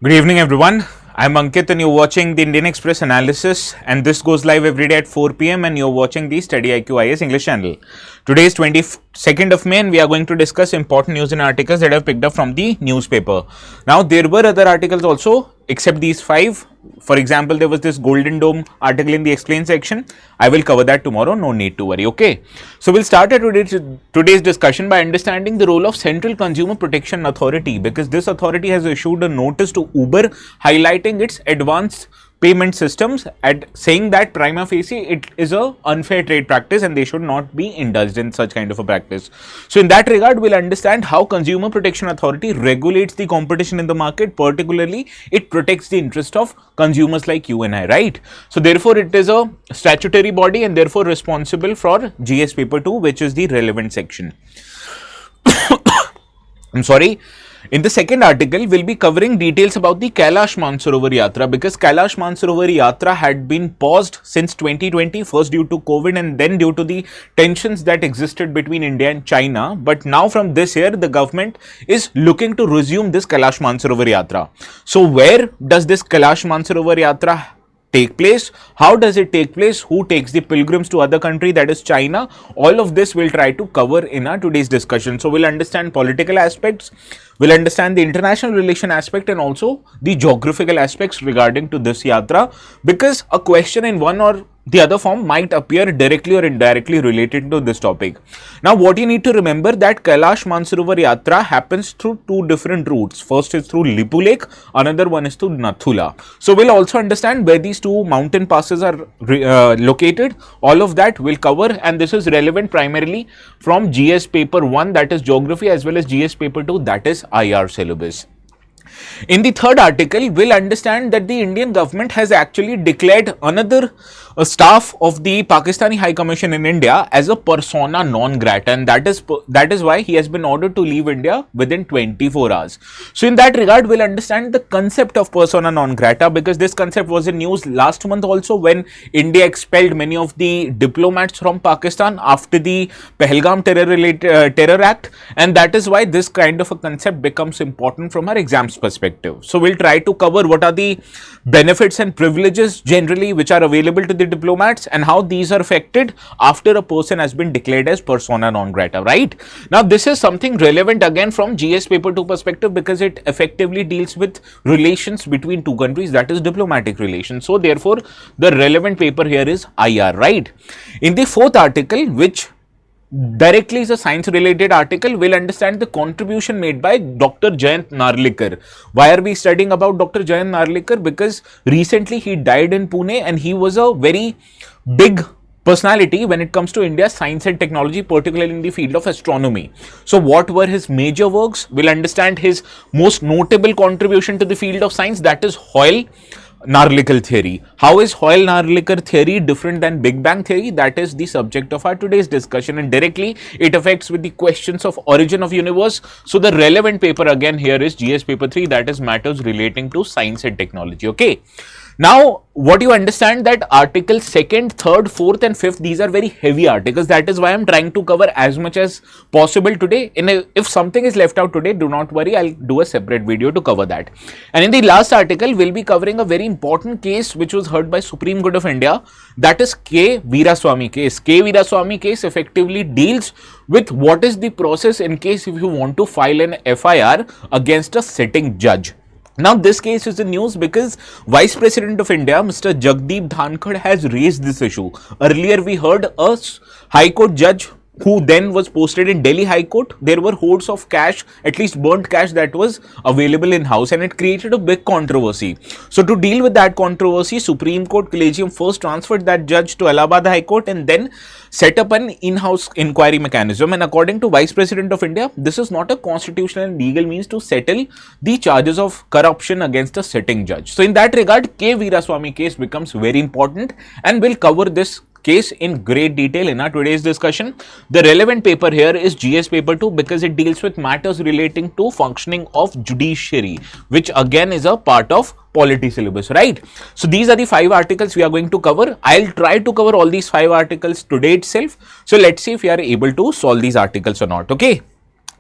Good evening, everyone. I'm Ankit, and you're watching the Indian Express Analysis, and this goes live every day at 4 p.m. and you're watching the StudyIQ IS English channel. Today is 22nd of May, and we are going to discuss important news and articles that I've picked up from the newspaper. Now, there were other articles also, except these five. For example, there was this Golden Dome article in the explain section. I will cover that tomorrow, no need to worry, okay? So, we'll start today's discussion by understanding the role of Central Consumer Protection Authority, because this authority has issued a notice to Uber highlighting its advanced payment systems and saying that prima facie it is a unfair trade practice and they should not be indulged in such kind of a practice. So in that regard, we'll understand how Consumer Protection Authority regulates the competition in the market. Particularly, it protects the interest of consumers like you and I, right? So therefore, it is a statutory body and therefore responsible for GS paper 2, which is the relevant section. I'm sorry. In the second article, we'll be covering details about the Kailash Mansarovar Yatra, because Kailash Mansarovar Yatra had been paused since 2020, first due to COVID and then due to the tensions that existed between India and China. But now from this year, the government is looking to resume this Kailash Mansarovar Yatra. So where does this Kailash Mansarovar Yatra take place? How does it take place? Who takes the pilgrims to other country, that is China? All of this we'll try to cover in our today's discussion. So we'll understand political aspects, we'll understand the international relation aspect and also the geographical aspects regarding to this yatra, because a question in one or the other form might appear directly or indirectly related to this topic. Now, what you need to remember that Kailash Mansarovar Yatra happens through two different routes. First is through Lipu Lake, another one is through Nathula. So, we'll also understand where these two mountain passes are located. All of that we'll cover, and this is relevant primarily from GS paper 1, that is geography, as well as GS paper 2, that is IR syllabus. In the third article, we'll understand that the Indian government has actually declared another staff of the Pakistani High Commission in India as a persona non grata, and that is why he has been ordered to leave India within 24 hours. So in that regard, we'll understand the concept of persona non grata, because this concept was in news last month also, when India expelled many of the diplomats from Pakistan after the Pahalgam terror act, and that is why this kind of a concept becomes important from our exams perspective. So we'll try to cover what are the benefits and privileges generally which are available to the diplomats and how these are affected after a person has been declared as persona non grata, right? Now this is something relevant again from GS paper 2 perspective, because it effectively deals with relations between two countries, that is diplomatic relations. So therefore the relevant paper here is IR, right? In the fourth article, which directly is a science related article, we'll understand the contribution made by Dr. Jayant Narlikar. Why are we studying about Dr. Jayant Narlikar? Because recently he died in Pune and he was a very big personality when it comes to India's science and technology, particularly in the field of astronomy. So what were his major works? We'll understand his most notable contribution to the field of science, that is Hoyle-Narlikar theory. How is Hoyle-Narlikar theory different than Big Bang theory? That is the subject of our today's discussion, and directly it affects with the questions of origin of universe. So the relevant paper again here is GS paper 3, that is matters relating to science and technology, okay? Now, what you understand that articles 2nd, 3rd, 4th and 5th, these are very heavy articles. That is why I'm trying to cover as much as possible today. If something is left out today, do not worry, I'll do a separate video to cover that. And in the last article, we'll be covering a very important case which was heard by Supreme Court of India, that is K. Veeraswamy case. K. Veeraswamy case effectively deals with what is the process in case if you want to file an FIR against a sitting judge. Now, this case is in news because Vice President of India, Mr. Jagdeep Dhankad, has raised this issue. Earlier, we heard a High Court judge who then was posted in Delhi High Court. There were hoards of cash, at least burnt cash, that was available in house, and it created a big controversy. So to deal with that controversy, Supreme Court Collegium first transferred that judge to Allahabad High Court and then set up an in-house inquiry mechanism. And according to Vice President of India, this is not a constitutional and legal means to settle the charges of corruption against a sitting judge. So in that regard, K. Veeraswamy case becomes very important, and we'll cover this case in great detail in our today's discussion. The relevant paper here is GS paper 2, because it deals with matters relating to functioning of judiciary, which again is a part of polity syllabus, right? So these are the 5 articles we are going to cover. I'll try to cover all these 5 articles today itself. So let's see if we are able to solve these articles or not, okay?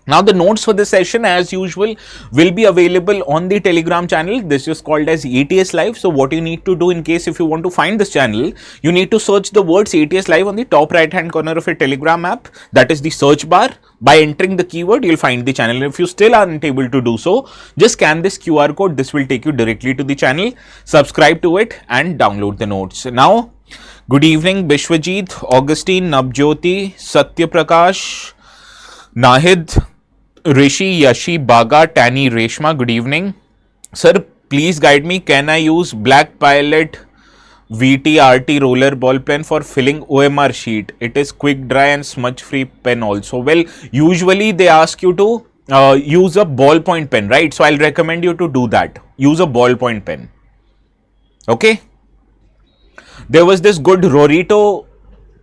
Now the notes for this session as usual will be available on the Telegram channel. This is called as ATS Live. So what you need to do in case if you want to find this channel, you need to search the words ATS Live on the top right hand corner of your Telegram app. That is the search bar. By entering the keyword, you'll find the channel. If you still aren't able to do so, just scan this QR code. This will take you directly to the channel. Subscribe to it and download the notes. Now, good evening, Bishwajit, Augustine, Nabjyoti, Satya Prakash, Nahid, Rishi, Yashi, Baga, Tani, Reshma, good evening. Sir, please guide me. Can I use Black Pilot VT-RT roller ball pen for filling OMR sheet? It is quick dry and smudge free pen also. Well, usually they ask you to use a ballpoint pen, right? So I'll recommend you to do that. Use a ballpoint pen. Okay. There was this good Rorito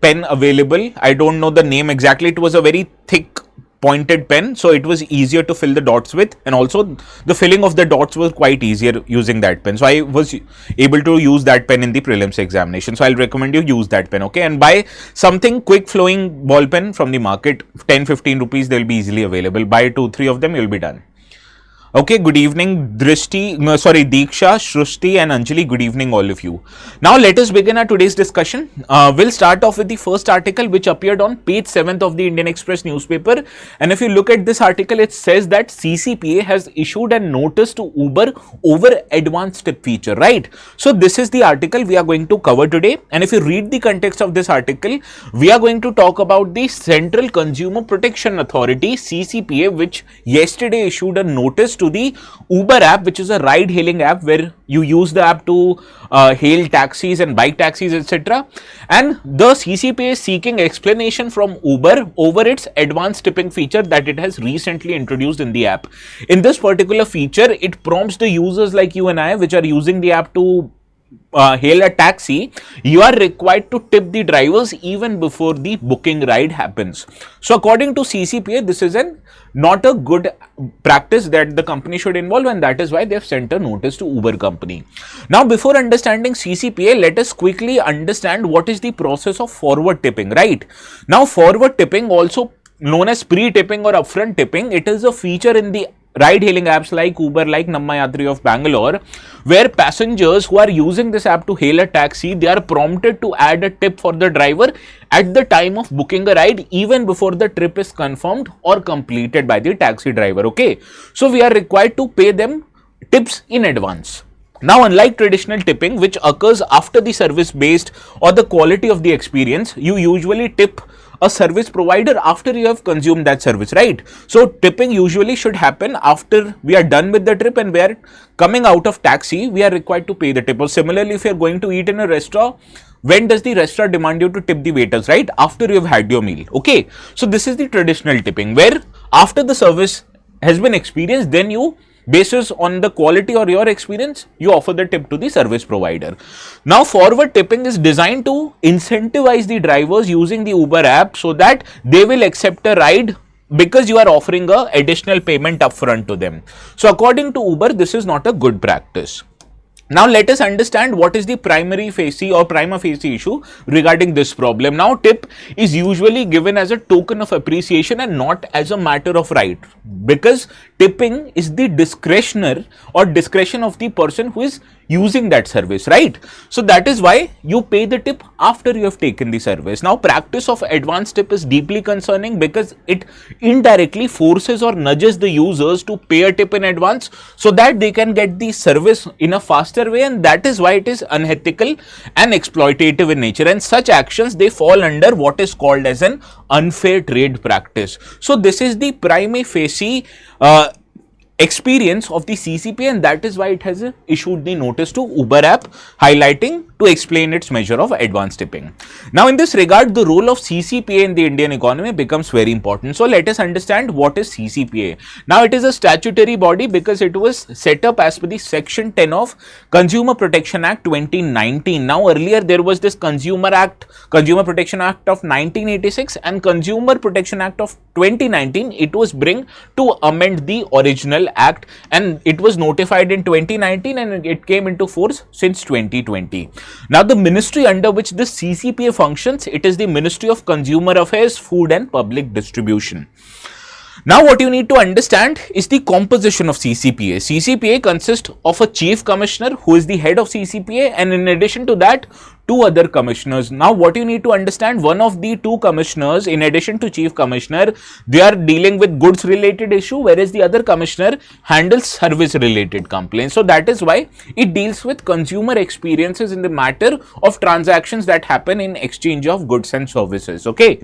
pen available. I don't know the name exactly. It was a very thick pointed pen, so it was easier to fill the dots with, and also the filling of the dots was quite easier using that pen. So I was able to use that pen in the prelims examination. So I'll recommend you use that pen, okay? And buy something quick flowing ball pen from the market, 10-15 rupees, they'll be easily available. Buy 2-3 of them, you'll be done. Okay, good evening, Diksha, Shrusti and Anjali, good evening all of you. Now let us begin our today's discussion. We'll start off with the first article which appeared on page 7th of the Indian Express newspaper, and if you look at this article, it says that CCPA has issued a notice to Uber over advanced tip feature, right? So this is the article we are going to cover today, and if you read the context of this article, we are going to talk about the Central Consumer Protection Authority, CCPA, which yesterday issued a notice to the Uber app, which is a ride hailing app where you use the app to hail taxis and bike taxis, etc. And the CCPA is seeking explanation from Uber over its advanced tipping feature that it has recently introduced in the app. In this particular feature, it prompts the users like you and I, which are using the app to hail a taxi, you are required to tip the drivers even before the booking ride happens. So according to CCPA, this is not a good practice that the company should involve, and that is why they have sent a notice to Uber company. Now before understanding CCPA, let us quickly understand what is the process of forward tipping, right? Now forward tipping, also known as pre-tipping or upfront tipping, it is a feature in the ride-hailing apps like Uber, like Nammayatri of Bangalore, where passengers who are using this app to hail a taxi, they are prompted to add a tip for the driver at the time of booking a ride, even before the trip is confirmed or completed by the taxi driver, okay? So we are required to pay them tips in advance. Now, unlike traditional tipping, which occurs after the service based or the quality of the experience, you usually tip a service provider after you have consumed that service, right? So tipping usually should happen after we are done with the trip and we are coming out of taxi, we are required to pay the tip. Or similarly, if you are going to eat in a restaurant, when does the restaurant demand you to tip the waiters, right? After you have had your meal, okay? So this is the traditional tipping, where after the service has been experienced, then you, basis on the quality or your experience, you offer the tip to the service provider. Now forward tipping is designed to incentivize the drivers using the Uber app so that they will accept a ride because you are offering a additional payment upfront to them. So according to Uber, this is not a good practice. Now let us understand what is the primary facie or prima facie issue regarding this problem. Now tip is usually given as a token of appreciation and not as a matter of right, because tipping is the discretion of the person who is using that service, right? So that is why you pay the tip after you have taken the service. Now practice of advance tip is deeply concerning because it indirectly forces or nudges the users to pay a tip in advance so that they can get the service in a faster way, and that is why it is unethical and exploitative in nature, and such actions, they fall under what is called as an unfair trade practice. So this is the prima facie experience of the CCPA, and that is why it has issued the notice to Uber app highlighting to explain its measure of advance tipping. Now in this regard, the role of CCPA in the Indian economy becomes very important. So let us understand what is CCPA. Now it is a statutory body because it was set up as per the section 10 of Consumer Protection Act 2019. Now earlier there was this Consumer Protection Act of 1986 and Consumer Protection Act of 2019. It was bring to amend the original act, and it was notified in 2019 and it came into force since 2020. Now the ministry under which this CCPA functions, it is the Ministry of Consumer Affairs, Food and Public Distribution. Now, what you need to understand is the composition of CCPA. CCPA consists of a chief commissioner who is the head of CCPA, and in addition to that, two other commissioners. Now, what you need to understand, one of the two commissioners, in addition to chief commissioner, they are dealing with goods related issue, whereas the other commissioner handles service related complaints. So that is why it deals with consumer experiences in the matter of transactions that happen in exchange of goods and services. Okay.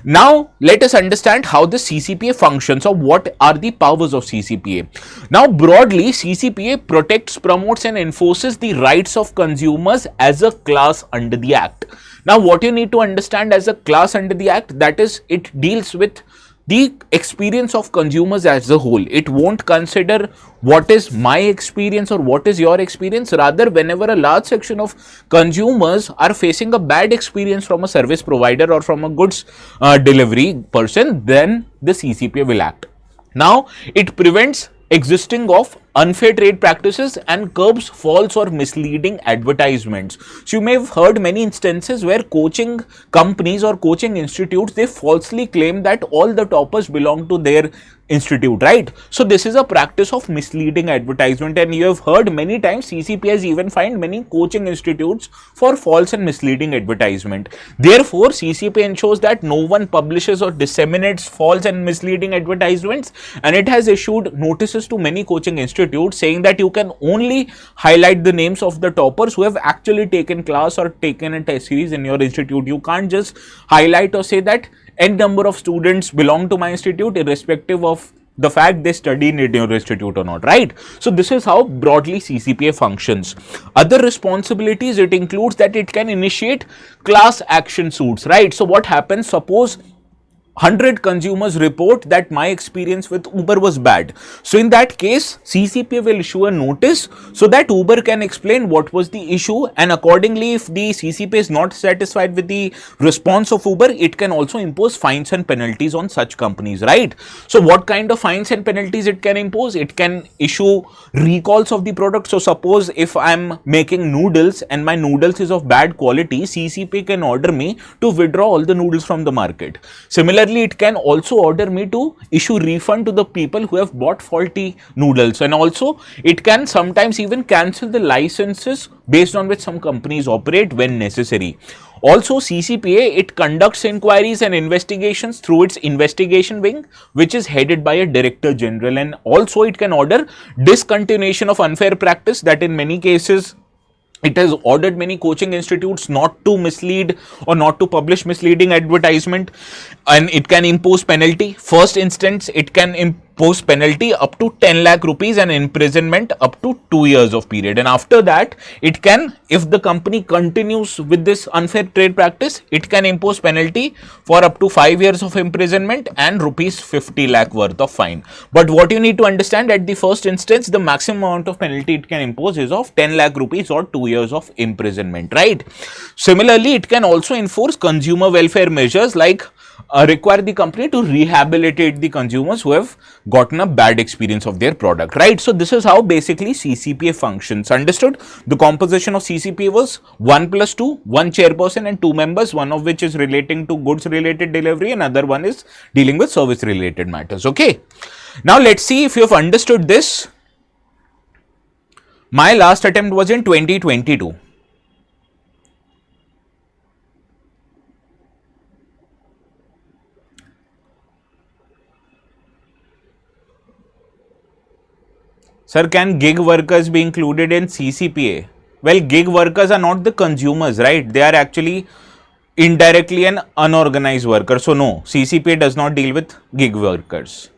Now, let us understand how the CCPA functions, or what are the powers of CCPA. Now, broadly, CCPA protects, promotes and enforces the rights of consumers as a class under the Act. Now, what you need to understand as a class under the Act, that is, it deals with the experience of consumers as a whole. It won't consider what is my experience or what is your experience. Rather, whenever a large section of consumers are facing a bad experience from a service provider or from a goods delivery person, then the CCPA will act. Now, it prevents existing of unfair trade practices and curbs false or misleading advertisements. So you may have heard many instances where coaching companies or coaching institutes, they falsely claim that all the toppers belong to their institute, right? So this is a practice of misleading advertisement, and you have heard many times CCP has even fined many coaching institutes for false and misleading advertisement. Therefore, CCP ensures that no one publishes or disseminates false and misleading advertisements, and it has issued notices to many coaching institutes saying that you can only highlight the names of the toppers who have actually taken class or taken a test series in your institute. You can't just highlight or say that n number of students belong to my institute irrespective of the fact they study in your institute or not, right? So this is how broadly CCPA functions. Other responsibilities, it includes that it can initiate class action suits, right? So what happens, suppose 100 consumers report that my experience with Uber was bad. So in that case, CCPA will issue a notice so that Uber can explain what was the issue, and accordingly, if the CCPA is not satisfied with the response of Uber, it can also impose fines and penalties on such companies, right? So what kind of fines and penalties it can impose? It can issue recalls of the product. So suppose if I'm making noodles and my noodles is of bad quality, CCPA can order me to withdraw all the noodles from the market. Similarly, it can also order me to issue refund to the people who have bought faulty noodles, and also it can sometimes even cancel the licenses based on which some companies operate when necessary. Also, CCPA, it conducts inquiries and investigations through its investigation wing, which is headed by a director general, and also it can order discontinuation of unfair practice, that in many cases it has ordered many coaching institutes not to mislead or not to publish misleading advertisement, and it can impose penalty. First instance, it can impose penalty up to 10 lakh rupees and imprisonment up to 2 years of period. And after that, it can, if the company continues with this unfair trade practice, it can impose penalty for up to 5 years of imprisonment and rupees 50 lakh worth of fine. But what you need to understand, at the first instance, the maximum amount of penalty it can impose is of 10 lakh rupees or 2 years of imprisonment, right? Similarly, it can also enforce consumer welfare measures like require the company to rehabilitate the consumers who have gotten a bad experience of their product, right? So this is how basically CCPA functions. Understood? The composition of CCPA was 1 plus 2, 1 chairperson and 2 members, one of which is relating to goods related delivery and other one is dealing with service related matters. Okay. Now let's see if you have understood this. My last attempt was in 2022. Sir, can gig workers be included in CCPA? Well, gig workers are not the consumers, right? They are actually indirectly an unorganized worker. So no, CCPA does not deal with gig workers.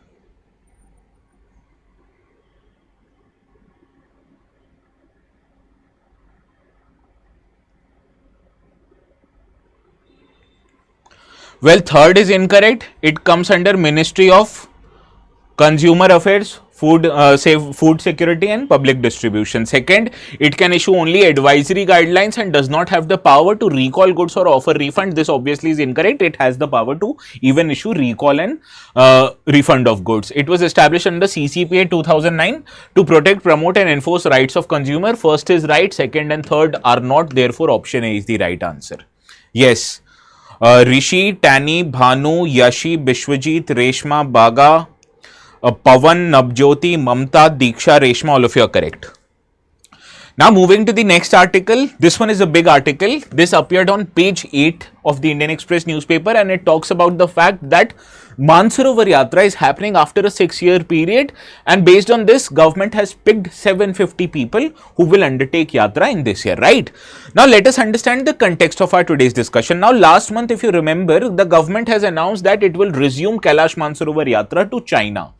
Well, third is incorrect. It comes under Ministry of Consumer Affairs, Food Security and Public Distribution. Second, it can issue only advisory guidelines and does not have the power to recall goods or offer refund. This obviously is incorrect. It has the power to even issue recall and refund of goods. It was established under CCPA 2009 to protect, promote and enforce rights of consumer. First is right, second and third are not. Therefore, option A is the right answer. Yes. Rishi, Tani, Bhanu, Yashi, Bishwajit, Reshma, Baga, Pavan, Nabjyoti, Mamta, Diksha, Reshma, all of you are correct. Now moving to the next article, this one is a big article. This appeared on page 8 of the Indian Express newspaper, and it talks about the fact that Mansarovar Yatra is happening after a 6-year period, and based on this, government has picked 750 people who will undertake Yatra in this year, right? Now let us understand the context of our today's discussion. Now last month, if you remember, the government has announced that it will resume Kailash Mansarovar Yatra to China.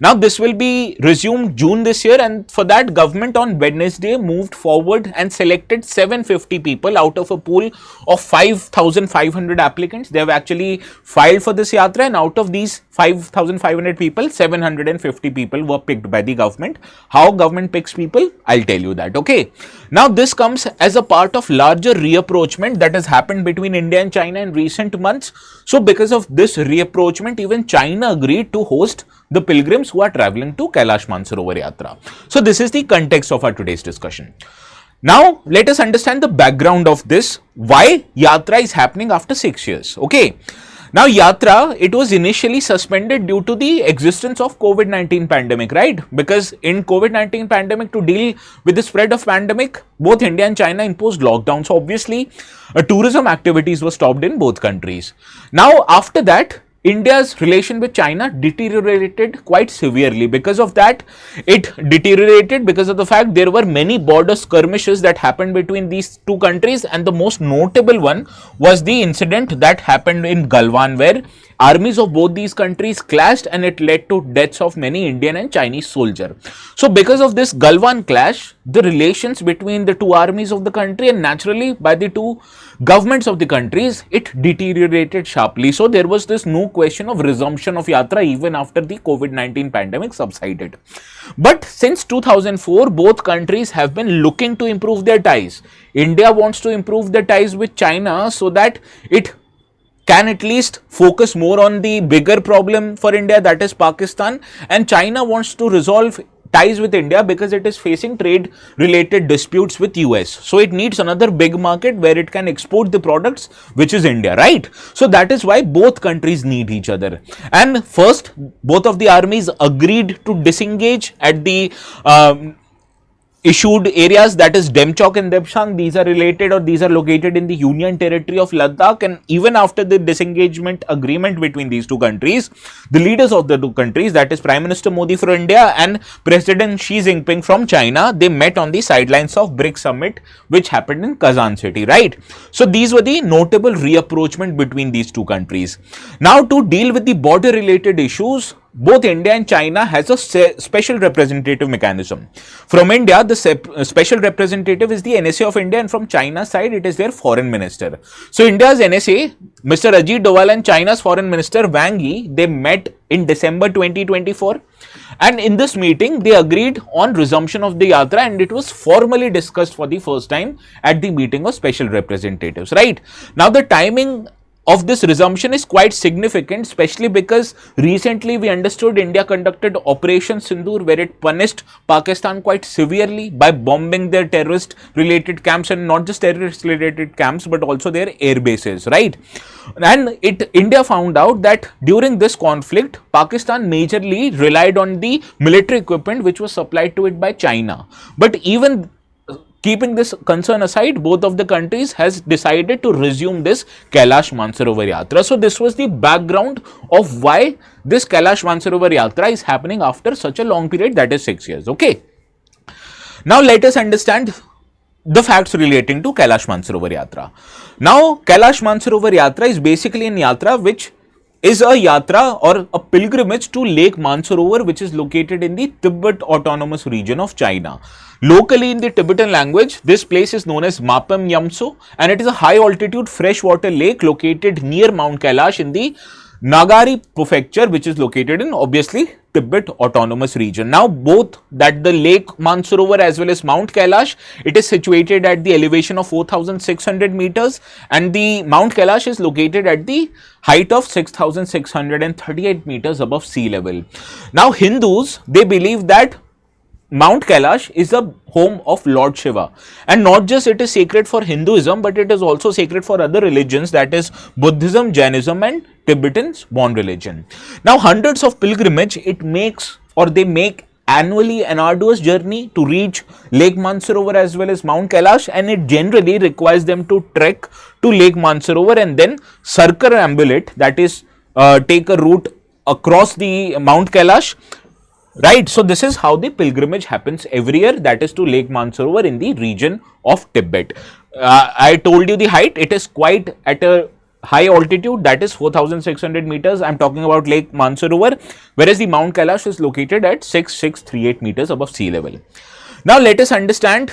Now this will be resumed June this year, and for that government on Wednesday moved forward and selected 750 people out of a pool of 5,500 applicants. They have actually filed for this yatra, and out of these 5,500 people, 750 people were picked by the government. How government picks people? I'll tell you that, okay? Now this comes as a part of larger reapproachment that has happened between India and China in recent months. So because of this reapproachment, even China agreed to host the pilgrims who are traveling to Kailash Mansarovar Yatra. So this is the context of our today's discussion. Now let us understand the background of this, why Yatra is happening after 6 years, okay? Now Yatra, it was initially suspended due to the existence of COVID-19 pandemic, right? Because in COVID-19 pandemic, to deal with the spread of pandemic, both India and China imposed lockdowns. So obviously, tourism activities were stopped in both countries. Now after that, India's relation with China deteriorated quite severely. Because of that, it deteriorated because of the fact there were many border skirmishes that happened between these two countries, and the most notable one was the incident that happened in Galwan, where armies of both these countries clashed and it led to deaths of many Indian and Chinese soldiers. So because of this Galwan clash, the relations between the two armies of the country and naturally by the two governments of the countries, it deteriorated sharply. So there was this no question of resumption of Yatra even after the COVID-19 pandemic subsided. But since 2004, both countries have been looking to improve their ties. India wants to improve the ties with China so that it can at least focus more on the bigger problem for India, that is Pakistan, and China wants to resolve ties with India because it is facing trade related disputes with US. So it needs another big market where it can export the products, which is India, right? So that is why both countries need each other. And first, both of the armies agreed to disengage at the issued areas, that is Demchok and Debsang. These are related, or these are located in the Union Territory of Ladakh. And even after the disengagement agreement between these two countries, the leaders of the two countries, that is Prime Minister Modi from India and President Xi Jinping from China, they met on the sidelines of BRICS summit, which happened in Kazan city, right? So these were the notable reapproachment between these two countries. Now to deal with the border related issues, both India and China has a special representative mechanism. From India, the special representative is the NSA of India, and from China's side, it is their foreign minister. So India's NSA, Mr. Ajit Doval, and China's foreign minister Wang Yi, they met in December 2024. And in this meeting, they agreed on resumption of the Yatra, and it was formally discussed for the first time at the meeting of special representatives, right? Now the timing of this resumption is quite significant, especially because recently we understood India conducted Operation Sindoor, where it punished Pakistan quite severely by bombing their terrorist related camps, and not just terrorist related camps but also their air bases, right? And India found out that during this conflict, Pakistan majorly relied on the military equipment which was supplied to it by China. But even keeping this concern aside, both of the countries has decided to resume this Kailash Mansarovar Yatra. So this was the background of why this Kailash Mansarovar Yatra is happening after such a long period, that is 6 years, okay? Now let us understand the facts relating to Kailash Mansarovar Yatra. Now Kailash Mansarovar Yatra is basically an yatra which is a yatra or a pilgrimage to Lake Mansarovar, which is located in the Tibet Autonomous Region of China. Locally in the Tibetan language, this place is known as Mapam Yamso, and it is a high altitude freshwater lake located near Mount Kailash in the Nagari prefecture, which is located in obviously Tibet Autonomous Region. Now both that the Lake Mansarovar as well as Mount Kailash, it is situated at the elevation of 4,600 meters, and the Mount Kailash is located at the height of 6,638 meters above sea level. Now Hindus, they believe that Mount Kailash is the home of Lord Shiva, and not just it is sacred for Hinduism, but it is also sacred for other religions, that is Buddhism, Jainism and Tibetan Bon religion. Now hundreds of pilgrimage they make annually an arduous journey to reach Lake Mansarovar as well as Mount Kailash, and it generally requires them to trek to Lake Mansarovar and then circumambulate, that is take a route across the Mount Kailash. Right, so this is how the pilgrimage happens every year, that is to Lake Mansarovar in the region of Tibet. I told you the height, it is quite at a high altitude, that is 4,600 meters. I am talking about Lake Mansarovar, whereas the Mount Kailash is located at 6,638 meters above sea level. Now let us understand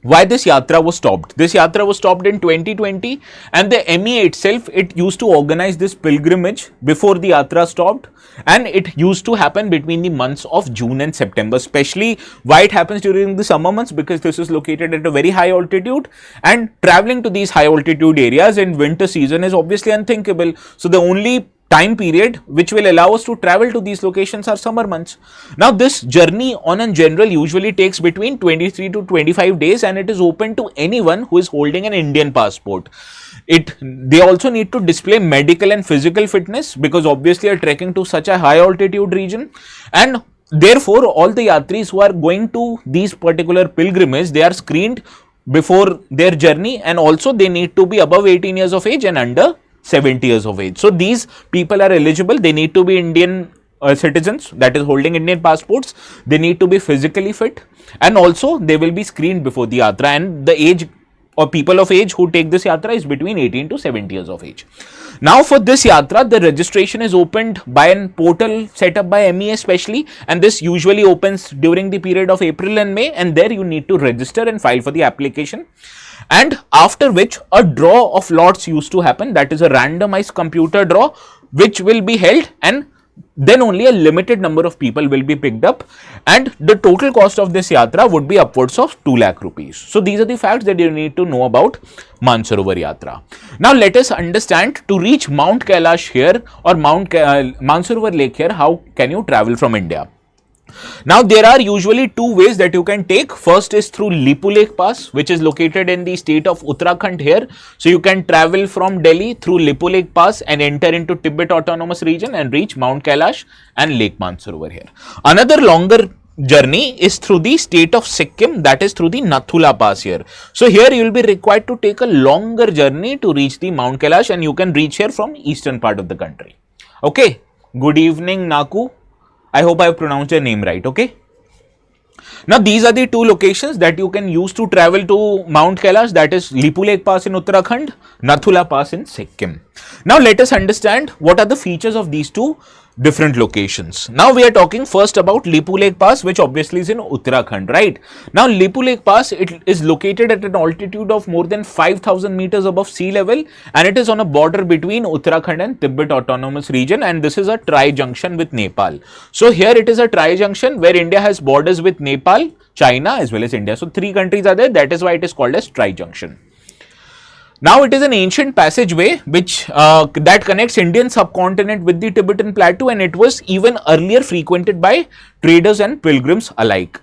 why this yatra was stopped. This yatra was stopped in 2020, and the MEA itself, it used to organize this pilgrimage before the yatra stopped, and it used to happen between the months of June and September. Especially why it happens during the summer months, because this is located at a very high altitude, and traveling to these high altitude areas in winter season is obviously unthinkable. So the only time period which will allow us to travel to these locations are summer months. Now this journey on in general usually takes between 23 to 25 days, and it is open to anyone who is holding an Indian passport. They also need to display medical and physical fitness, because obviously are trekking to such a high altitude region, and therefore all the yatris who are going to these particular pilgrimages, they are screened before their journey, and also they need to be above 18 years of age and under 70 years of age. So these people are eligible. They need to be Indian citizens, that is holding Indian passports. They need to be physically fit, and also they will be screened before the yatra, and the age or people of age who take this yatra is between 18 to 70 years of age. Now for this yatra, the registration is opened by a portal set up by MEA specially, and this usually opens during the period of April and May, and there you need to register and file for the application. And after which a draw of lots used to happen, that is a randomized computer draw which will be held, and then only a limited number of people will be picked up, and the total cost of this yatra would be upwards of 2 lakh rupees. So these are the facts that you need to know about Mansarovar Yatra. Now let us understand, to reach Mount Kailash here or Mansarovar Lake here, how can you travel from India? Now there are usually two ways that you can take. First is through Lipu Lake Pass, which is located in the state of Uttarakhand here. So you can travel from Delhi through Lipu Lake Pass and enter into Tibet Autonomous Region and reach Mount Kailash and Lake Mansarovar here. Another longer journey is through the state of Sikkim, that is through the Nathula Pass here. So here you will be required to take a longer journey to reach the Mount Kailash, and you can reach here from eastern part of the country. Okay, good evening Naku. I hope I have pronounced your name right, okay? Now these are the two locations that you can use to travel to Mount Kailash, that is Lipu Lake Pass in Uttarakhand, Nathula Pass in Sikkim. Now let us understand what are the features of these two different locations. Now we are talking first about Lipu Lake Pass, which obviously is in Uttarakhand, right? Now Lipu Lake Pass, it is located at an altitude of more than 5,000 meters above sea level, and it is on a border between Uttarakhand and Tibet Autonomous Region, and this is a tri-junction with Nepal. So here it is a tri-junction where India has borders with Nepal, China as well as India. So three countries are there, that is why it is called as tri-junction. Now it is an ancient passageway which that connects Indian subcontinent with the Tibetan plateau, and it was even earlier frequented by traders and pilgrims alike.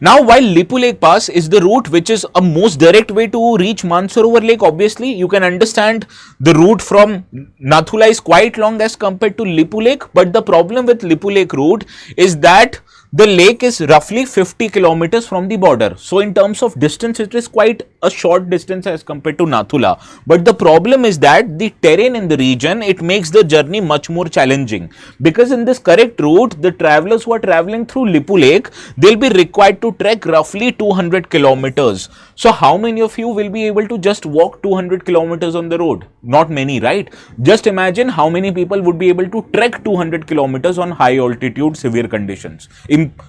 Now while Lipu Lake Pass is the route which is a most direct way to reach Mansarovar Lake, obviously you can understand the route from Nathula is quite long as compared to Lipu Lake, but the problem with Lipu Lake route is that the lake is roughly 50 kilometers from the border. So in terms of distance, it is quite a short distance as compared to Nathula. But the problem is that the terrain in the region, it makes the journey much more challenging. Because in this correct route, the travelers who are traveling through Lipu Lake, they'll be required to trek roughly 200 kilometers. So how many of you will be able to just walk 200 kilometers on the road? Not many, right? Just imagine how many people would be able to trek 200 kilometers on high altitude, severe conditions.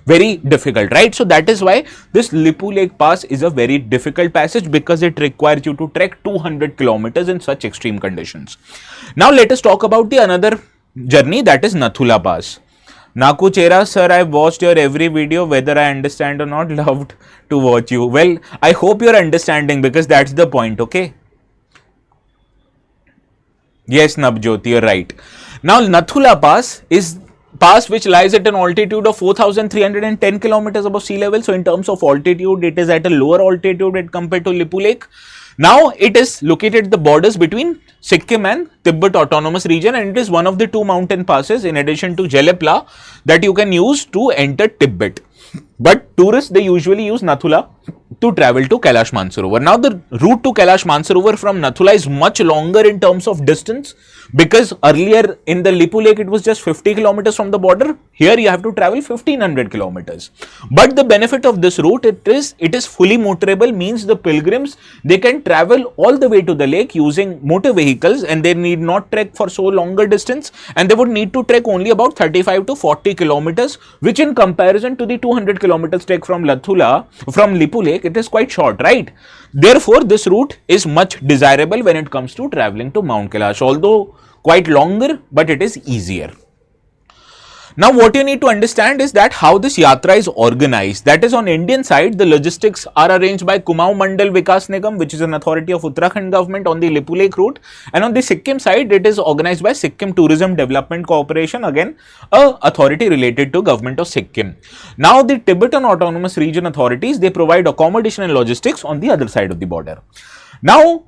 Very difficult, right? So that is why this Lipu Lake Pass is a very difficult passage, because it requires you to trek 200 kilometers in such extreme conditions. Now let us talk about the another journey, that is Nathula Pass. Naku Chera, sir, I watched your every video, whether I understand or not, loved to watch you. Well, I hope you're understanding, because that's the point, okay? Yes, Nabjyoti, you're right. Now, Nathula Pass is pass which lies at an altitude of 4,310 kilometers above sea level. So in terms of altitude, it is at a lower altitude compared to Lipu Lake. Now it is located at the borders between Sikkim and Tibet Autonomous Region, and it is one of the 2 mountain passes in addition to Jelepla that you can use to enter Tibet. But tourists, they usually use Nathula to travel to Kailash Mansarovar. Now the route to Kailash Mansarovar from Nathula is much longer in terms of distance, because earlier in the Lipu Lake it was just 50 kilometers from the border. Here you have to travel 1500 kilometers. But the benefit of this route, it is fully motorable, means the pilgrims, they can travel all the way to the lake using motor vehicles, and they need not trek for so longer distance, and they would need to trek only about 35 to 40 kilometers, which in comparison to the 200 kilometers trek from Lipu Lake, it is quite short, right? Therefore, this route is much desirable when it comes to traveling to Mount Kailash, although quite longer, but it is easier. Now, what you need to understand is that how this Yatra is organized. That is, on Indian side, the logistics are arranged by Kumaon Mandal Vikas Nigam, which is an authority of Uttarakhand government on the Lipu Lake route. And on the Sikkim side, it is organized by Sikkim Tourism Development Corporation, again, a authority related to government of Sikkim. Now, the Tibetan Autonomous Region authorities, they provide accommodation and logistics on the other side of the border. Now,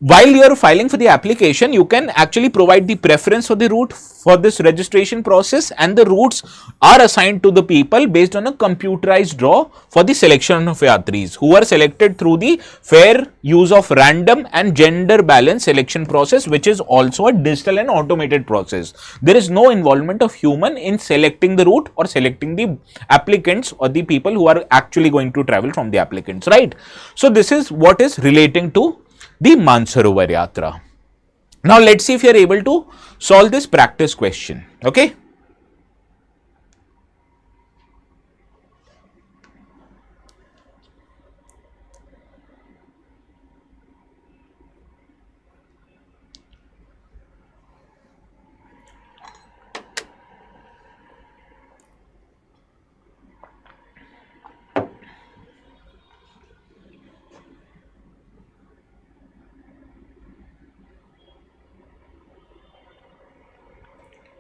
while you are filing for the application, you can actually provide the preference for the route for this registration process, and the routes are assigned to the people based on a computerized draw for the selection of yatris, who are selected through the fair use of random and gender balance selection process, which is also a digital and automated process. There is no involvement of human in selecting the route or selecting the applicants or the people who are actually going to travel from the applicants, right? So this is what is relating to the Mansarovar Yatra. Now let's see if you are able to solve this practice question. Okay.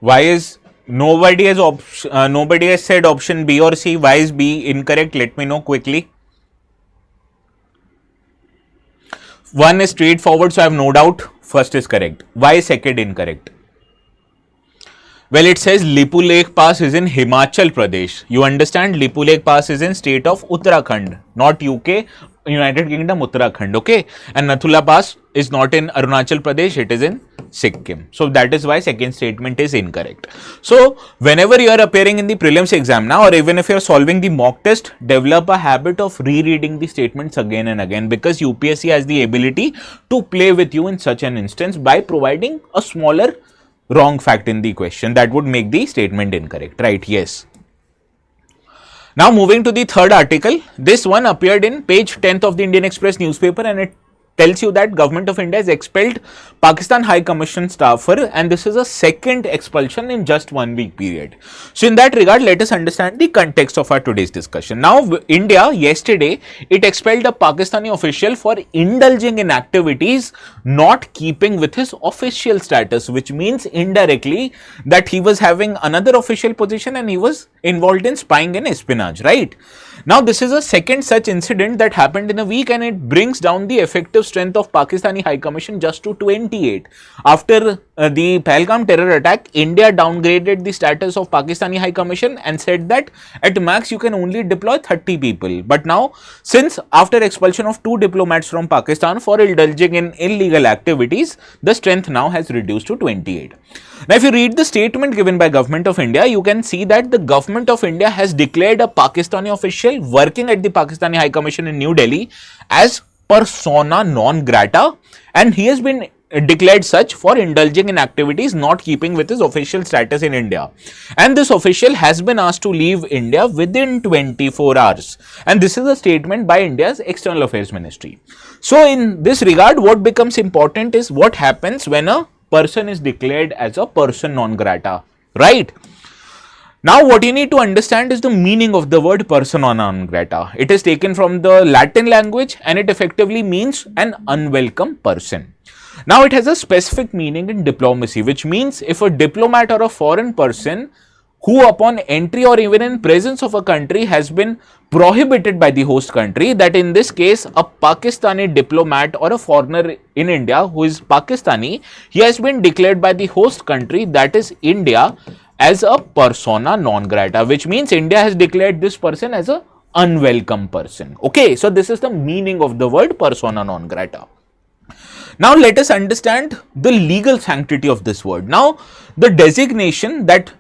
Why is nobody has said option B or C? Why is B incorrect? Let me know quickly. One is straightforward, so I have no doubt first is correct. Why is second incorrect? Well, it says Lipu Lake Pass is in Himachal Pradesh. You understand, Lipu Lake Pass is in state of Uttarakhand, not UK, United Kingdom, Uttarakhand, okay? And Nathula Pass is not in Arunachal Pradesh, it is in Sikkim. So that is why second statement is incorrect. So whenever you are appearing in the prelims exam now, or even if you are solving the mock test, develop a habit of rereading the statements again and again, because UPSC has the ability to play with you in such an instance by providing a smaller wrong fact in the question that would make the statement incorrect, right? Yes. Now moving to the third article, this one appeared in page 10th of the Indian Express newspaper, and it tells you that Government of India has expelled Pakistan High Commission staffer, and this is a second expulsion in just 1 week period. So in that regard, let us understand the context of our today's discussion. Now, India yesterday, it expelled a Pakistani official for indulging in activities not keeping with his official status, which means indirectly that he was having another official position and he was involved in spying and espionage, right? Now, this is a second such incident that happened in a week, and it brings down the effective strength of Pakistani High Commission just to 28. After the Pahalgam terror attack, India downgraded the status of Pakistani High Commission and said that at max you can only deploy 30 people. But now, since after expulsion of 2 diplomats from Pakistan for indulging in illegal activities, the strength now has reduced to 28. Now, if you read the statement given by Government of India, you can see that the Government of India has declared a Pakistani official working at the Pakistani High Commission in New Delhi as persona non grata, and he has been declared such for indulging in activities not keeping with his official status in India. And this official has been asked to leave India within 24 hours. And this is a statement by India's External Affairs Ministry. So in this regard, what becomes important is what happens when a person is declared as a person non grata, right? Now, what you need to understand is the meaning of the word persona non grata. It is taken from the Latin language and it effectively means an unwelcome person. Now, it has a specific meaning in diplomacy, which means if a diplomat or a foreign person who upon entry or even in presence of a country has been prohibited by the host country, that in this case a Pakistani diplomat or a foreigner in India who is Pakistani, he has been declared by the host country, that is India, as a persona non grata, which means India has declared this person as a unwelcome person. Okay, so this is the meaning of the word persona non grata. Now let us understand the legal sanctity of this word. Now the designation that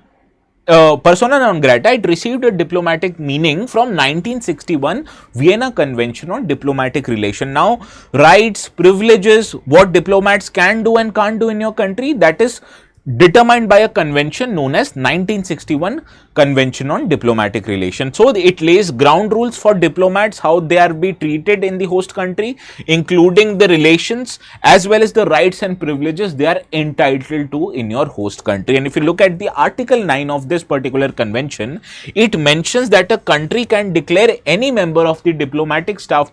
persona non grata, it received a diplomatic meaning from 1961 Vienna Convention on Diplomatic Relation. Now rights, privileges, what diplomats can do and can't do in your country, that is determined by a convention known as 1961 Convention on Diplomatic Relations. So it lays ground rules for diplomats, how they are be treated in the host country, including the relations as well as the rights and privileges they are entitled to in your host country. And if you look at the Article 9 of this particular convention, it mentions that a country can declare any member of the diplomatic staff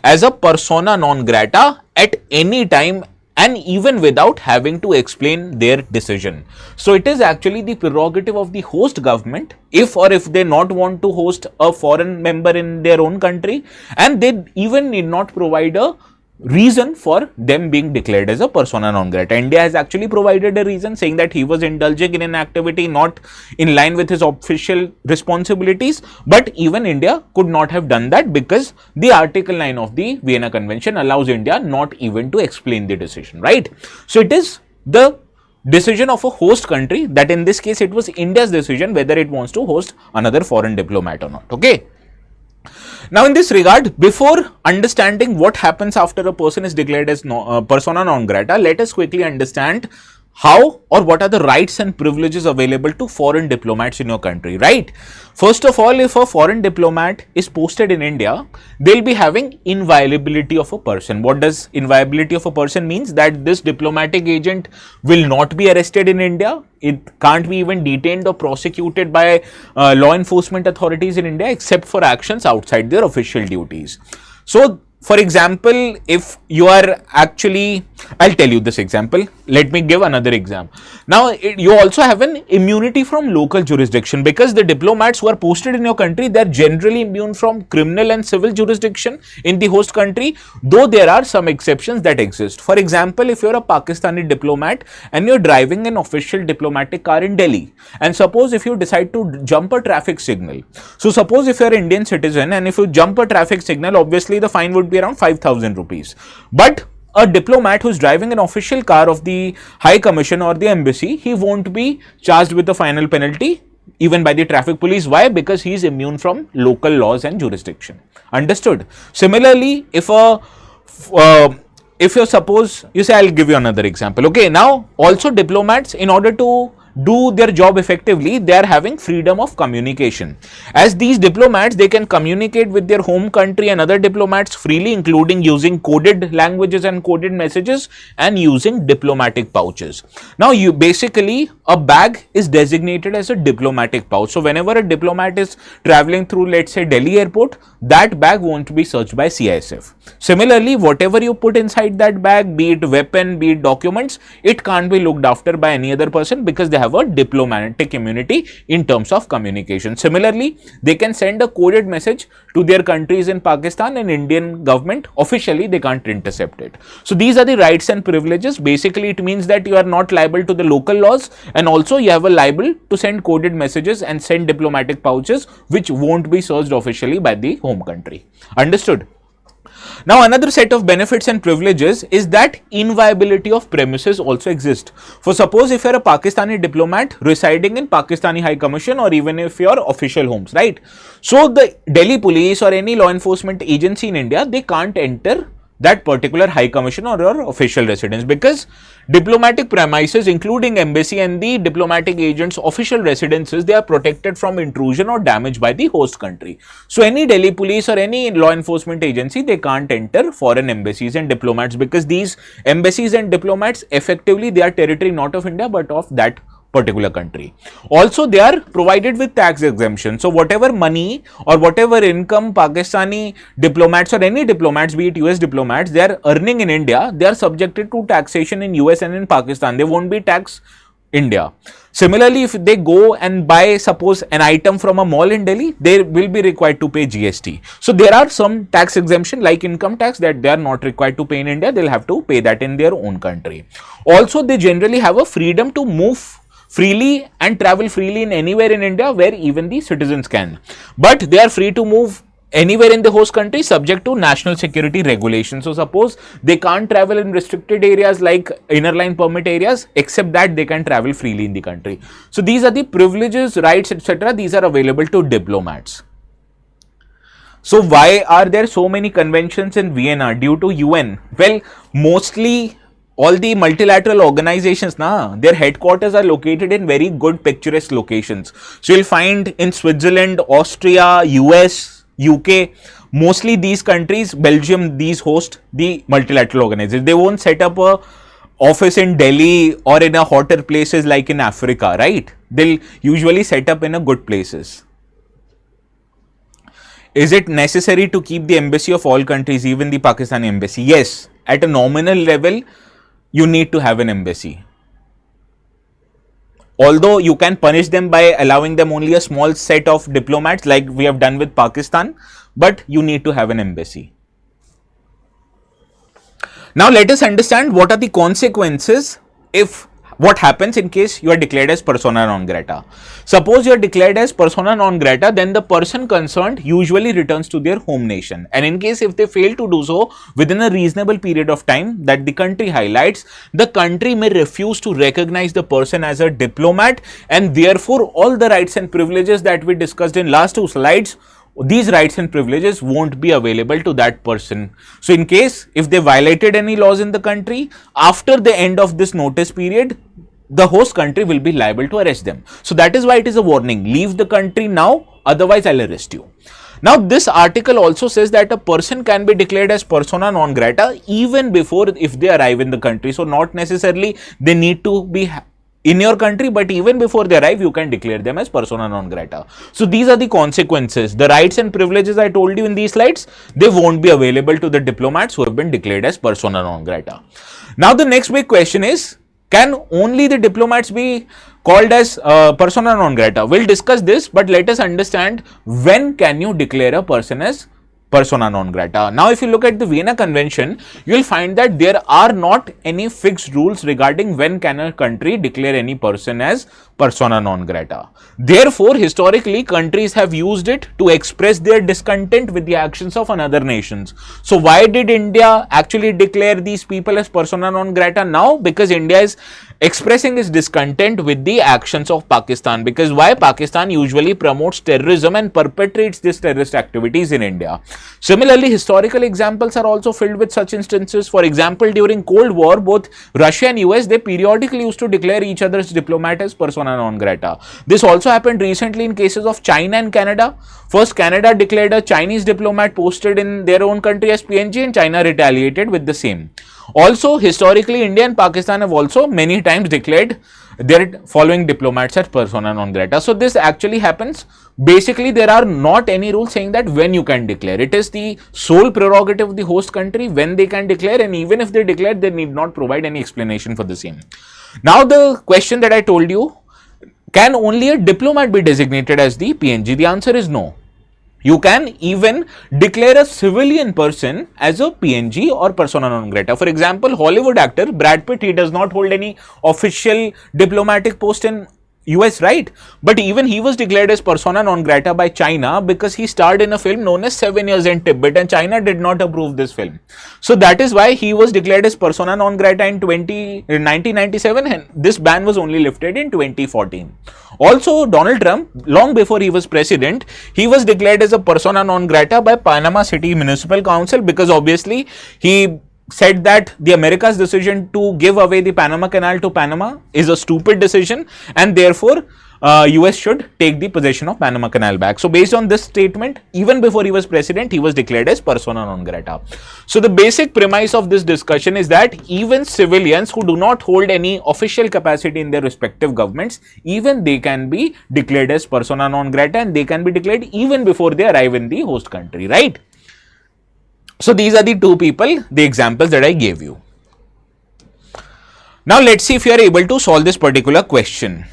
as a persona non grata at any time, and even without having to explain their decision. So it is actually the prerogative of the host government, if they not want to host a foreign member in their own country, and they even need not provide a reason for them being declared as a persona non grata. India has actually provided a reason, saying that he was indulging in an activity not in line with his official responsibilities, but even India could not have done that because the Article 9 of the Vienna Convention allows India not even to explain the decision, right? So it is the decision of a host country, that in this case it was India's decision whether it wants to host another foreign diplomat or not. Okay. Now in this regard, before understanding what happens after a person is declared as persona non grata, let us quickly understand how or what are the rights and privileges available to foreign diplomats in your country, right? First of all, if a foreign diplomat is posted in India, they'll be having inviolability of a person. What does inviolability of a person means? That this diplomatic agent will not be arrested in India. It can't be even detained or prosecuted by law enforcement authorities in India except for actions outside their official duties. So for example, if you are actually, I'll tell you this example. Let me give another example. Now, you also have an immunity from local jurisdiction, because the diplomats who are posted in your country, they are generally immune from criminal and civil jurisdiction in the host country, though there are some exceptions that exist. For example, if you're a Pakistani diplomat and you're driving an official diplomatic car in Delhi, and suppose if you decide to jump a traffic signal. So suppose if you're an Indian citizen and if you jump a traffic signal, obviously the fine would be around 5,000 rupees. But a diplomat who's driving an official car of the High Commission or the embassy, he won't be charged with the final penalty even by the traffic police. Why? Because he is immune from local laws and jurisdiction. Understood? Similarly, if you suppose, you say, I'll give you another example. Okay, now also diplomats, in order to do their job effectively, they are having freedom of communication. As these diplomats, they can communicate with their home country and other diplomats freely, including using coded languages and coded messages and using diplomatic pouches. Now, basically a bag is designated as a diplomatic pouch. So whenever a diplomat is traveling through, let's say, Delhi airport, that bag won't be searched by CISF. Similarly, whatever you put inside that bag, be it weapon, be it documents, it can't be looked after by any other person because they have a diplomatic immunity in terms of communication. Similarly, they can send a coded message to their countries in Pakistan, and Indian government officially they can't intercept it. So these are the rights and privileges. Basically, it means that you are not liable to the local laws, and also you have a liable to send coded messages and send diplomatic pouches which won't be searched officially by the home country. Understood? Now, another set of benefits and privileges is that inviolability of premises also exists. For suppose if you are a Pakistani diplomat residing in Pakistani High Commission, or even if you are official homes, right? So the Delhi police or any law enforcement agency in India, they can't enter that particular High Commission or your official residence, because diplomatic premises, including embassy and the diplomatic agents' official residences, they are protected from intrusion or damage by the host country. So any Delhi police or any law enforcement agency, they can't enter foreign embassies and diplomats, because these embassies and diplomats effectively, they are territory not of India but of that particular country. Also, they are provided with tax exemption. So whatever money or whatever income Pakistani diplomats or any diplomats, be it US diplomats, they are earning in India, they are subjected to taxation in US and in Pakistan. They won't be taxed India. Similarly, if they go and buy, suppose, an item from a mall in Delhi, they will be required to pay GST. So there are some tax exemption like income tax that they are not required to pay in India. They'll have to pay that in their own country. Also, they generally have a freedom to move freely and travel freely in anywhere in India where even the citizens can. But they are free to move anywhere in the host country subject to national security regulations. So suppose they can't travel in restricted areas like inner line permit areas, except that they can travel freely in the country. So these are the privileges, rights, etc. These are available to diplomats. So why are there so many conventions in Vienna due to UN? Well, mostly all the multilateral organizations, their headquarters are located in very good picturesque locations. So you'll find in Switzerland, Austria, US, UK, mostly these countries, Belgium, these host the multilateral organizations. They won't set up a office in Delhi or in a hotter places like in Africa, right? They'll usually set up in a good places. Is it necessary to keep the embassy of all countries, even the Pakistani embassy? Yes, at a nominal level, you need to have an embassy. Although you can punish them by allowing them only a small set of diplomats like we have done with Pakistan, but you need to have an embassy. Now let us understand what are the consequences if what happens in case you are declared as persona non grata. Suppose you are declared as persona non grata, then the person concerned usually returns to their home nation, and in case if they fail to do so within a reasonable period of time that the country highlights, the country may refuse to recognize the person as a diplomat, and therefore all the rights and privileges that we discussed in last two slides, these rights and privileges won't be available to that person. So in case if they violated any laws in the country, after the end of this notice period, the host country will be liable to arrest them. So that is why it is a warning. Leave the country now, otherwise I'll arrest you. Now this article also says that a person can be declared as persona non grata even before if they arrive in the country. So not necessarily they need to be in your country, but even before they arrive, you can declare them as persona non grata. So these are the consequences. The rights and privileges I told you in these slides, they won't be available to the diplomats who have been declared as persona non grata. Now the next big question is, can only the diplomats be called as persona non grata? We'll discuss this, but let us understand when can you declare a person as persona non grata. Now, if you look at the Vienna Convention, you will find that there are not any fixed rules regarding when can a country declare any person as persona non grata. Therefore, historically, countries have used it to express their discontent with the actions of another nations. So, why did India actually declare these people as persona non grata now? Because India is expressing its discontent with the actions of Pakistan. Because why? Pakistan usually promotes terrorism and perpetrates these terrorist activities in India. Similarly, historical examples are also filled with such instances. For example, during Cold War, both Russia and US, they periodically used to declare each other's diplomat as persona non grata. This also happened recently in cases of China and Canada. First, Canada declared a Chinese diplomat posted in their own country as PNG, and China retaliated with the same. Also, historically, India and Pakistan have also many times declared their following diplomats as persona non grata. So this actually happens. Basically, there are not any rules saying that when you can declare. It is the sole prerogative of the host country when they can declare, and even if they declare, they need not provide any explanation for the same. Now, the question that I told you, can only a diplomat be designated as the PNG? The answer is no. You can even declare a civilian person as a PNG or persona non grata. For example, Hollywood actor Brad Pitt, he does not hold any official diplomatic post in US, right? But even he was declared as persona non grata by China because he starred in a film known as 7 Years in Tibet, and China did not approve this film. So that is why he was declared as persona non grata in 1997, and this ban was only lifted in 2014. Also, Donald Trump, long before he was president, he was declared as a persona non grata by Panama City Municipal Council because obviously he said that the America's decision to give away the Panama Canal to Panama is a stupid decision, and therefore US should take the possession of Panama Canal back. So based on this statement, even before he was president, he was declared as persona non grata. So the basic premise of this discussion is that even civilians who do not hold any official capacity in their respective governments, even they can be declared as persona non grata, and they can be declared even before they arrive in the host country, right? So these are the two people, the examples that I gave you. Now let's see if you are able to solve this particular question.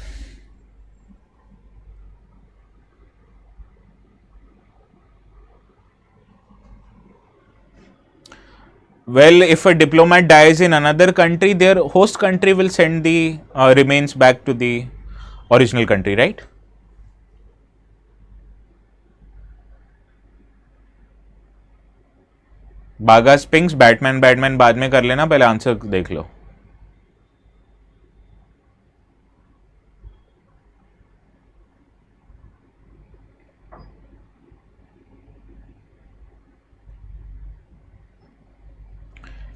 Well, if a diplomat dies in another country, their host country will send the remains back to the original country, right? बागा Spinks Batman Batman बाद में कर लेना, पहले answer देख लो.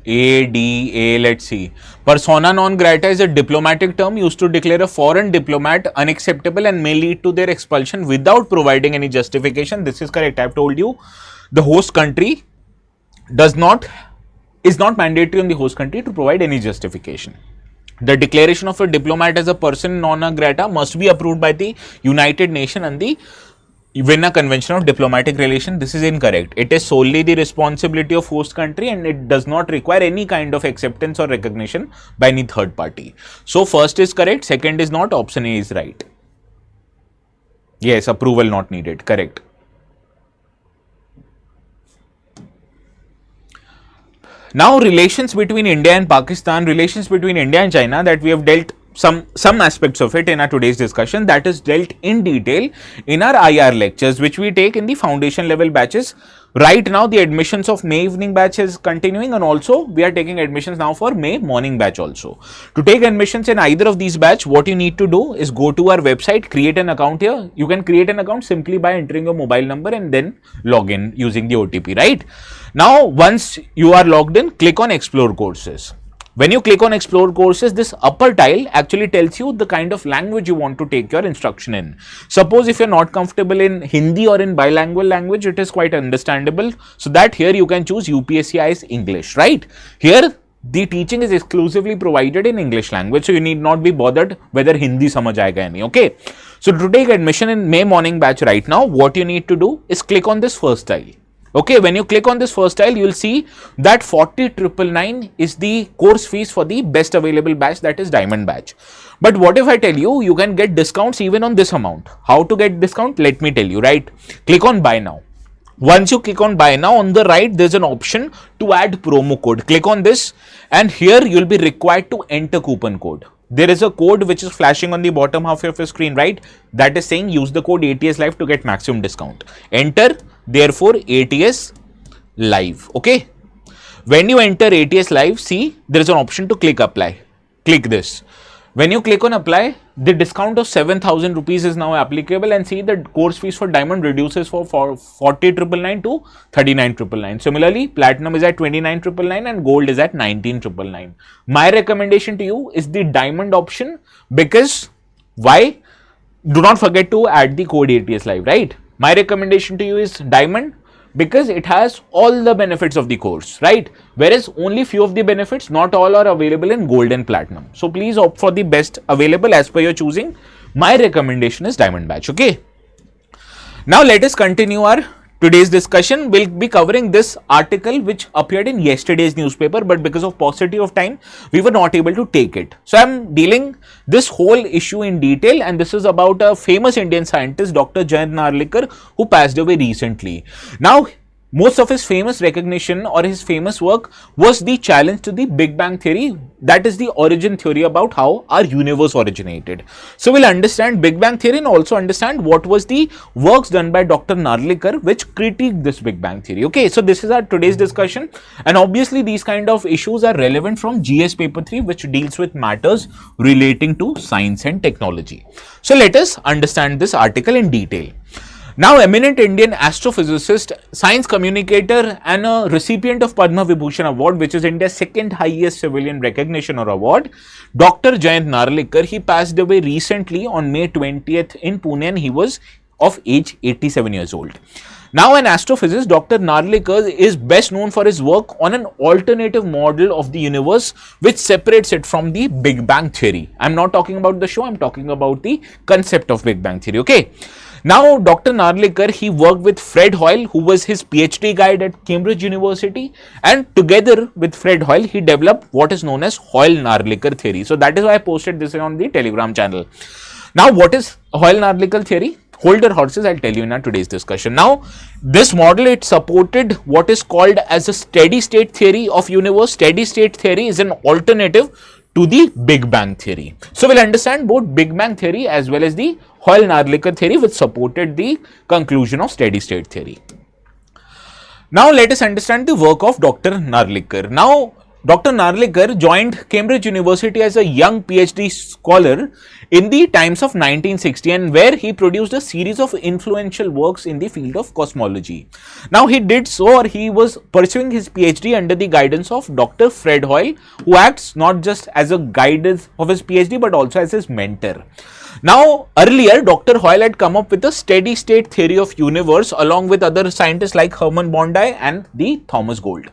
A, D, A, let's see. Persona non grata is a diplomatic term used to declare a foreign diplomat unacceptable and may lead to their expulsion without providing any justification. This is correct. I have told you the host country is not mandatory on the host country to provide any justification. The declaration of a diplomat as a person non grata must be approved by the United Nations and the Vienna Convention of Diplomatic Relations. This is incorrect. It is solely the responsibility of host country and it does not require any kind of acceptance or recognition by any third party. So first is correct, second is not, option A is right. Yes, approval not needed, correct. Now relations between India and Pakistan, relations between India and China, that we have dealt some aspects of it in our today's discussion, that is dealt in detail in our IR lectures which we take in the foundation level batches. Right now the admissions of May evening batch is continuing and also we are taking admissions now for May morning batch also. To take admissions in either of these batch, what you need to do is go to our website, create an account here. You can create an account simply by entering your mobile number and then log in using the OTP, right? Now once you are logged in, click on explore courses. When you click on explore courses, this upper tile actually tells you the kind of language you want to take your instruction in. Suppose if you're not comfortable in Hindi or in bilingual language, it is quite understandable. So that here you can choose UPSC English, right? Here the teaching is exclusively provided in English language. So you need not be bothered whether Hindi samajh aayega or nahi, okay? So to take admission in May morning batch right now, what you need to do is click on this first tile. Okay, when you click on this first tile, you will see that 40,999 is the course fees for the best available batch, that is diamond batch. But what if I tell you, you can get discounts even on this amount? How to get discount? Let me tell you, right? Click on buy now. Once you click on buy now, on the right, there's an option to add promo code. Click on this and here you'll be required to enter coupon code. There is a code which is flashing on the bottom half of your screen, right? That is saying use the code ATS Live to get maximum discount. Enter, therefore, ATS Live. Okay. When you enter ATS Live, see there is an option to click apply. Click this. When you click on apply, the discount of 7,000 rupees is now applicable and see the course fees for diamond reduces for 40,999 to 39,999. Similarly, platinum is at 29,999 and gold is at 19,999. My recommendation to you is the diamond option because why? Do not forget to add the code ATS Live, right? My recommendation to you is diamond because it has all the benefits of the course, right? Whereas only few of the benefits, not all are available in gold and platinum. So please opt for the best available as per your choosing. My recommendation is diamond batch, okay? Now let us continue our today's discussion. We'll be covering this article which appeared in yesterday's newspaper, but because of paucity of time, we were not able to take it. So I'm dealing this whole issue in detail and this is about a famous Indian scientist, Dr. Hoyle-Narlikar, who passed away recently. Now, most of his famous recognition or his famous work was the challenge to the Big Bang theory. That is the origin theory about how our universe originated. So we'll understand Big Bang theory and also understand what was the works done by Dr. Narlikar which critiqued this Big Bang theory. Okay, so this is our today's discussion and obviously these kind of issues are relevant from GS paper 3 which deals with matters relating to science and technology. So let us understand this article in detail. Now, eminent Indian astrophysicist, science communicator and a recipient of Padma Vibhushan Award, which is India's second highest civilian recognition or award, Dr. Hoyle-Narlikar, he passed away recently on May 20th in Pune and he was of age 87 years old. Now, an astrophysicist, Dr. Narlikar is best known for his work on an alternative model of the universe which separates it from the Big Bang theory. I'm not talking about the show, I'm talking about the concept of Big Bang theory, okay? Now, Dr. Narlikar, he worked with Fred Hoyle, who was his PhD guide at Cambridge University, and together with Fred Hoyle, he developed what is known as Hoyle-Narlikar theory. So that is why I posted this on the Telegram channel. Now, what is Hoyle-Narlikar theory? Hold your horses, I'll tell you in our today's discussion. Now, this model, it supported what is called as a steady state theory of universe. Steady state theory is an alternative to the Big Bang theory. So, we'll understand both Big Bang theory as well as the Hoyle-Narlikar theory, which supported the conclusion of steady state theory. Now, let us understand the work of Dr. Narlikar. Now, Dr. Narlikar joined Cambridge University as a young PhD scholar in the times of 1960, and where he produced a series of influential works in the field of cosmology. Now, he did so, or he was pursuing his PhD under the guidance of Dr. Fred Hoyle, who acts not just as a guidance of his PhD but also as his mentor. Now, earlier Dr. Hoyle had come up with a steady state theory of universe along with other scientists like Hermann Bondi and the Thomas Gold.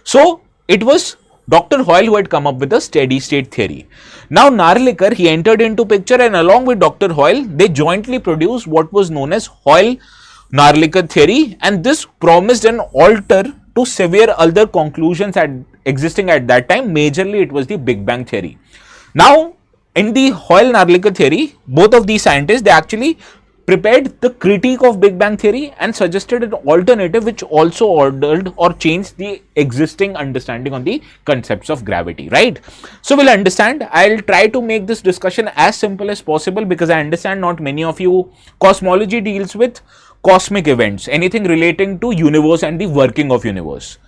So, it was Dr. Hoyle who had come up with a steady state theory. Now, Narlikar, he entered into picture, and along with Dr. Hoyle, they jointly produced what was known as Hoyle-Narlikar theory, and this promised an alter to several other conclusions existing at that time. Majorly, it was the Big Bang theory. Now, in the Hoyle-Narlikar theory, both of these scientists, they actually prepared the critique of Big Bang theory and suggested an alternative which also ordered or changed the existing understanding on the concepts of gravity, right? So, we'll understand. I'll try to make this discussion as simple as possible because I understand not many of you, cosmology deals with cosmic events, anything relating to universe and the working of universe.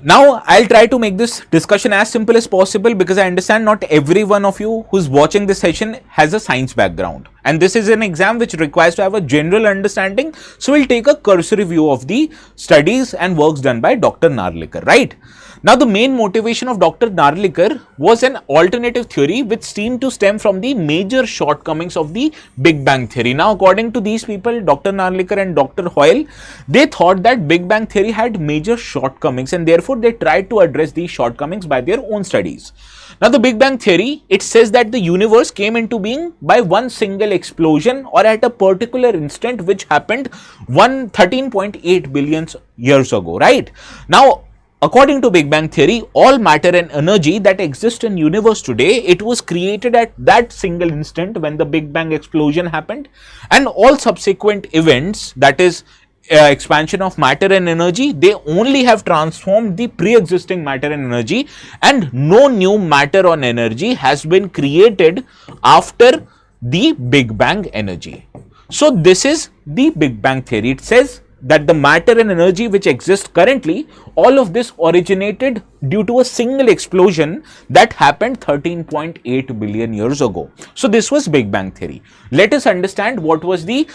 Now, I'll try to make this discussion as simple as possible because I understand not every one of you who's watching this session has a science background. And this is an exam which requires to have a general understanding. So, we'll take a cursory view of the studies and works done by Dr. Narlikar, right? Now, the main motivation of Dr. Narlikar was an alternative theory which seemed to stem from the major shortcomings of the Big Bang theory. Now, according to these people, Dr. Narlikar and Dr. Hoyle, they thought that Big Bang theory had major shortcomings, and therefore they tried to address these shortcomings by their own studies. Now, the Big Bang theory, it says that the universe came into being by one single explosion or at a particular instant which happened 13.8 billion years ago, right? Now, according to Big Bang theory, all matter and energy that exist in universe today, it was created at that single instant when the Big Bang explosion happened, and all subsequent events, that is expansion of matter and energy, they only have transformed the pre-existing matter and energy, and no new matter or energy has been created after the Big Bang energy. So, this is the Big Bang theory. It says that the matter and energy which exist currently, all of this originated due to a single explosion that happened 13.8 billion years ago. So, this was Big Bang theory. Let us understand what was the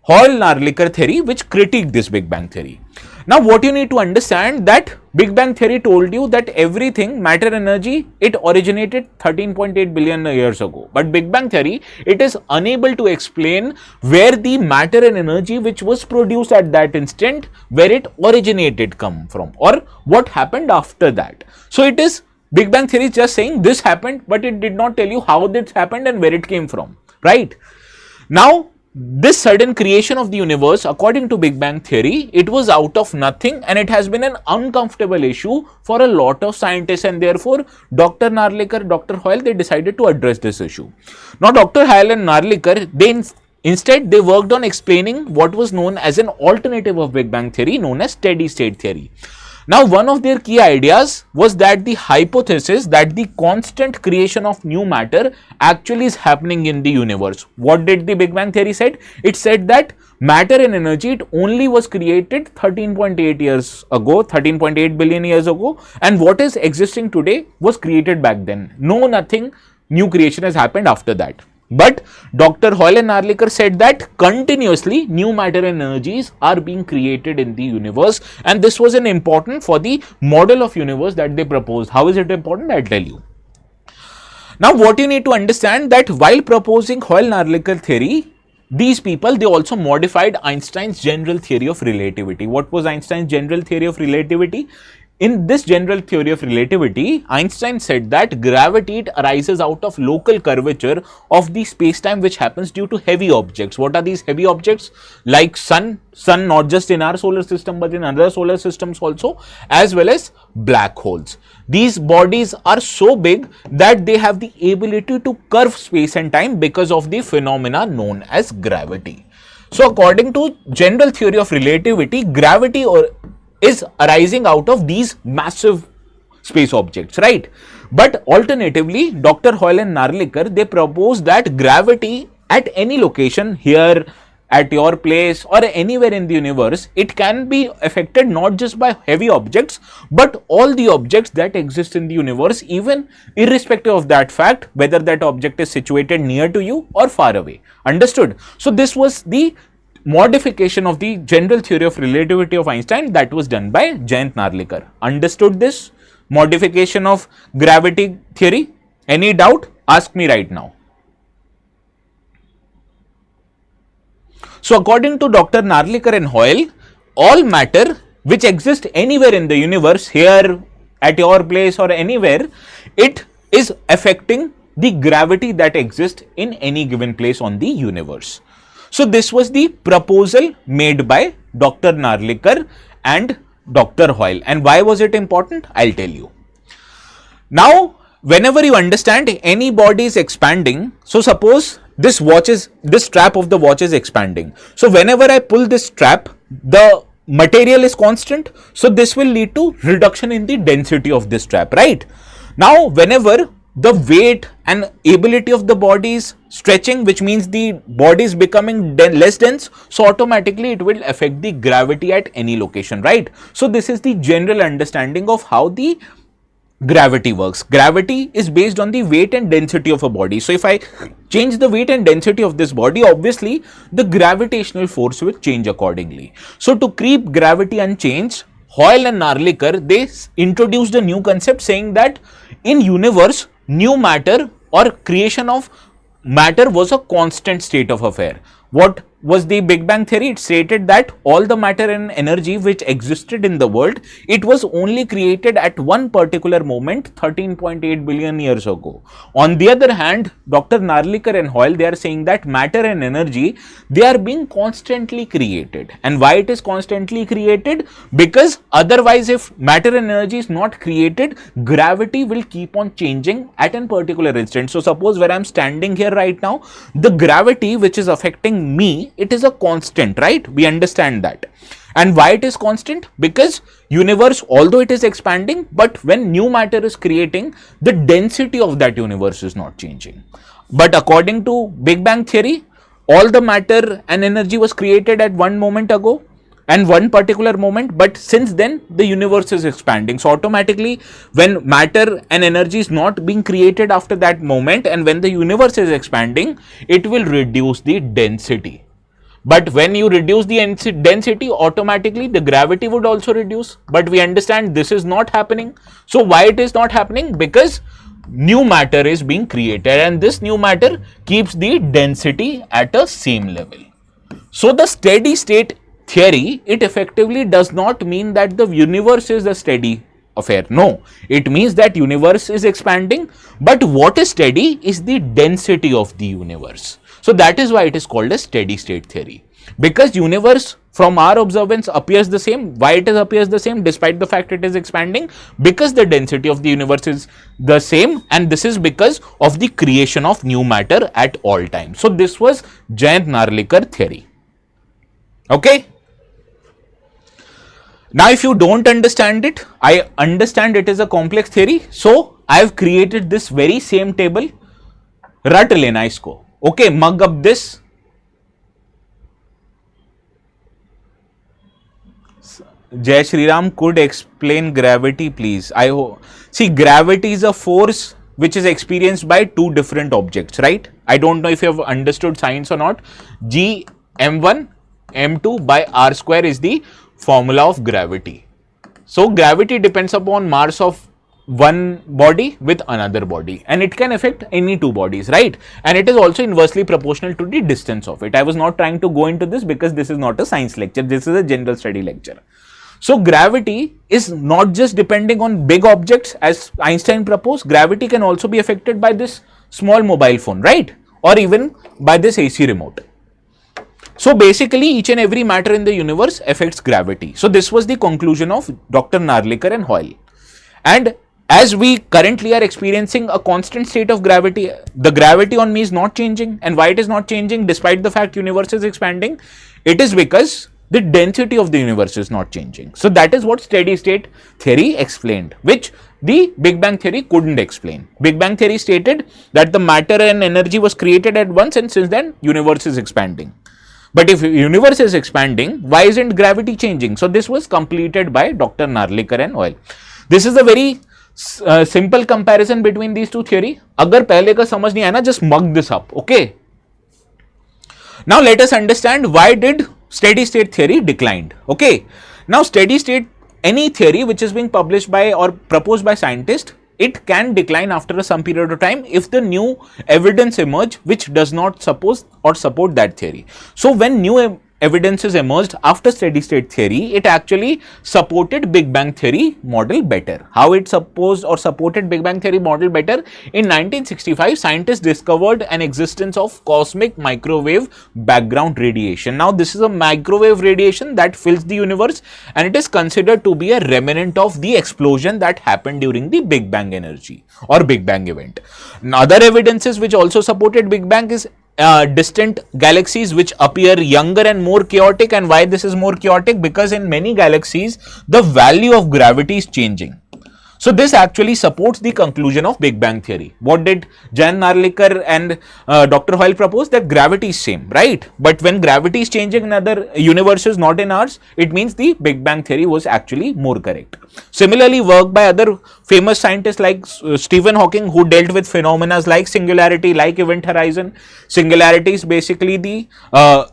Hoyle-Narlikar theory which critiqued this Big Bang theory. Now, what you need to understand, that Big Bang theory told you that everything, matter and energy, it originated 13.8 billion years ago. But Big Bang theory, it is unable to explain where the matter and energy which was produced at that instant, where it originated come from, or what happened after that. So, it is Big Bang theory is just saying this happened, but it did not tell you how this happened and where it came from, right? Now, this sudden creation of the universe, according to Big Bang theory, it was out of nothing, and it has been an uncomfortable issue for a lot of scientists, and therefore Dr. Narlikar, Dr. Hoyle, they decided to address this issue. Now, Dr. Hoyle and Narlikar, instead they worked on explaining what was known as an alternative of Big Bang theory, known as steady state theory. Now, one of their key ideas was that the hypothesis that the constant creation of new matter actually is happening in the universe. What did the Big Bang theory said? It said that matter and energy, it only was created 13.8 years ago, 13.8 billion years ago, and what is existing today was created back then. No, nothing new creation has happened after that. But Dr. Hoyle and Narlikar said that continuously new matter and energies are being created in the universe, and this was an important for the model of universe that they proposed. How is it important? I'll tell you. Now, what you need to understand, that while proposing Hoyle-Narlikar theory, these people, they also modified Einstein's general theory of relativity. What was Einstein's general theory of relativity? in this general theory of relativity, Einstein said that gravity, it arises out of local curvature of the space-time which happens due to heavy objects. What are these heavy objects? Like sun not just in our solar system but in other solar systems also, as well as black holes. These bodies are so big that they have the ability to curve space and time because of the phenomena known as gravity. So according to general theory of relativity, gravity is arising out of these massive space objects, right? But alternatively, Dr. Hoyle and Narlikar, they propose that gravity at any location, here, at your place, or anywhere in the universe, it can be affected not just by heavy objects, but all the objects that exist in the universe, even irrespective of that fact, whether that object is situated near to you or far away. Understood? So this was the modification of the general theory of relativity of Einstein that was done by Jayant Narlikar. Understood this modification of gravity theory? Any doubt? Ask me right now. So according to Dr. Narlikar and Hoyle, all matter which exists anywhere in the universe, here, at your place or anywhere, it is affecting the gravity that exists in any given place on the universe. So this was the proposal made by Dr. Narlikar and Dr. Hoyle. And why was it important? I'll tell you. Now, whenever you understand any body is expanding, so suppose this strap of the watch is expanding. So whenever I pull this strap, the material is constant. So this will lead to reduction in the density of this strap, right? Now, whenever the weight and ability of the body is stretching, which means the body is becoming less dense, so automatically it will affect the gravity at any location, right? So this is the general understanding of how the gravity works. Gravity is based on the weight and density of a body. So if I change the weight and density of this body, obviously the gravitational force will change accordingly. So to keep gravity unchanged, Hoyle and Narlikar, they introduced a new concept saying that in universe, new matter or creation of matter was a constant state of affair. What was the Big Bang theory? It stated that all the matter and energy which existed in the world, it was only created at one particular moment 13.8 billion years ago. On the other hand, Dr. Narlikar and Hoyle, they are saying that matter and energy, they are being constantly created. And why it is constantly created? Because otherwise, if matter and energy is not created, gravity will keep on changing at a particular instant. So suppose where I am standing here right now, the gravity which is affecting me, it is a constant, right? We understand that. And why it is constant? Because universe, although it is expanding, but when new matter is creating, the density of that universe is not changing. But according to Big Bang theory, all the matter and energy was created at one moment ago and one particular moment, but since then the universe is expanding. So automatically when matter and energy is not being created after that moment, and when the universe is expanding, it will reduce the density. But when you reduce the density, automatically the gravity would also reduce. But we understand this is not happening. So why it is not happening? Because new matter is being created, and this new matter keeps the density at a same level. So the steady state theory, it effectively does not mean that the universe is a steady affair. No, it means that universe is expanding, but what is steady is the density of the universe. So that is why it is called a steady state theory, because universe from our observance appears the same. Why it appears the same despite the fact it is expanding? Because the density of the universe is the same, and this is because of the creation of new matter at all times. So this was Jayant Narlikar theory. Okay. Now if you don't understand it, I understand it is a complex theory, so I have created this very same table. Rat lena isko. Okay, mug up this. Jai Shri Ram could explain gravity, please. I hope. See, gravity is a force which is experienced by two different objects, right? I don't know if you have understood science or not. G m1 m2 by r square is the formula of gravity. So gravity depends upon mass of one body with another body, and it can affect any two bodies, right? And it is also inversely proportional to the distance of it. I was not trying to go into this because this is not a science lecture, this is a general study lecture. So gravity is not just depending on big objects as Einstein proposed. Gravity can also be affected by this small mobile phone, right? Or even by this AC remote. So basically each and every matter in the universe affects gravity. So this was the conclusion of Dr. Narlikar and Hoyle. And as we currently are experiencing a constant state of gravity, the gravity on me is not changing. And why it is not changing despite the fact universe is expanding? It is because the density of the universe is not changing. So that is what steady state theory explained, which the Big Bang theory couldn't explain. Big Bang theory stated that the matter and energy was created at once, and since then universe is expanding. But if universe is expanding, why isn't gravity changing? So this was completed by Dr. Narlikar and Hoyle. This is a very simple comparison between these two theory. अगर पहले का समझ नहीं आया ना, just mug this up, okay? Now let us understand why did steady state theory declined, okay? Now steady state, any theory which is being published by or proposed by scientists, it can decline after some period of time if the new evidence emerge which does not support that theory. So when new evidences emerged after steady state theory, it actually supported Big Bang theory model better. How it supported Big Bang theory model better? In 1965, scientists discovered an existence of cosmic microwave background radiation. Now this is a microwave radiation that fills the universe, and it is considered to be a remnant of the explosion that happened during the Big Bang energy or Big Bang event. Now, other evidences which also supported Big Bang is distant galaxies which appear younger and more chaotic. And why this is more chaotic? Because in many galaxies the value of gravity is changing. So this actually supports the conclusion of Big Bang theory. What did Jan Narlikar and Dr. Hoyle propose? That gravity is same, right? But when gravity is changing in other universes, not in ours, it means the Big Bang theory was actually more correct. Similarly, work by other famous scientists like Stephen Hawking, who dealt with phenomena like singularity, like event horizon. Singularity is basically the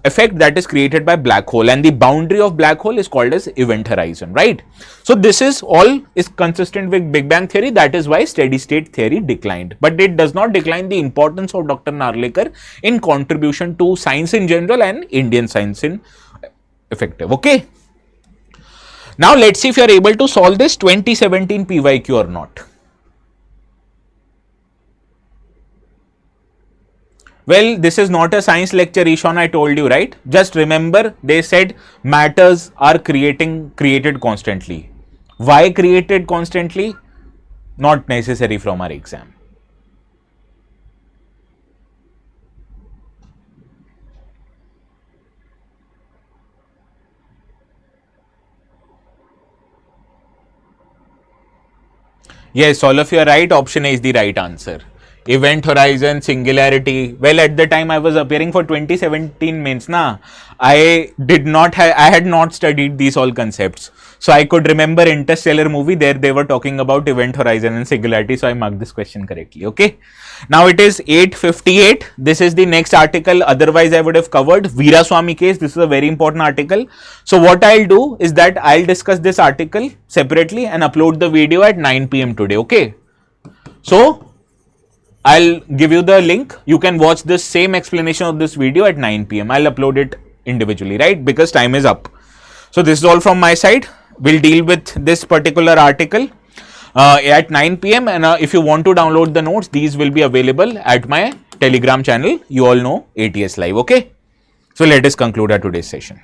effect that is created by black hole, and the boundary of black hole is called as event horizon, right? So this is all is consistent with Big Bang theory. That is why steady state theory declined, but it does not decline the importance of Dr. Narlikar in contribution to science in general and Indian science in effective. Okay. Now let's see if you are able to solve this 2017 PYQ or not. Well, this is not a science lecture, Ishan, I told you, right? Just remember, they said matters are created constantly. Why created constantly? Not necessary from our exam. Yes, all of you are right. Option A is the right answer. Event horizon, singularity. Well, at the time I was appearing for 2017 mains, I had not studied these all concepts. So I could remember Interstellar movie, there they were talking about event horizon and singularity. So I marked this question correctly. Okay. Now it is 8:58. This is the next article. Otherwise I would have covered Veeraswamy case. This is a very important article. So what I'll do is that I'll discuss this article separately and upload the video at 9 PM today. Okay. So I'll give you the link. You can watch the same explanation of this video at 9 PM. I'll upload it individually, right? Because time is up. So this is all from my side. We'll deal with this particular article at 9 PM. And if you want to download the notes, these will be available at my Telegram channel. You all know ATS Live. Okay. So let us conclude our today's session.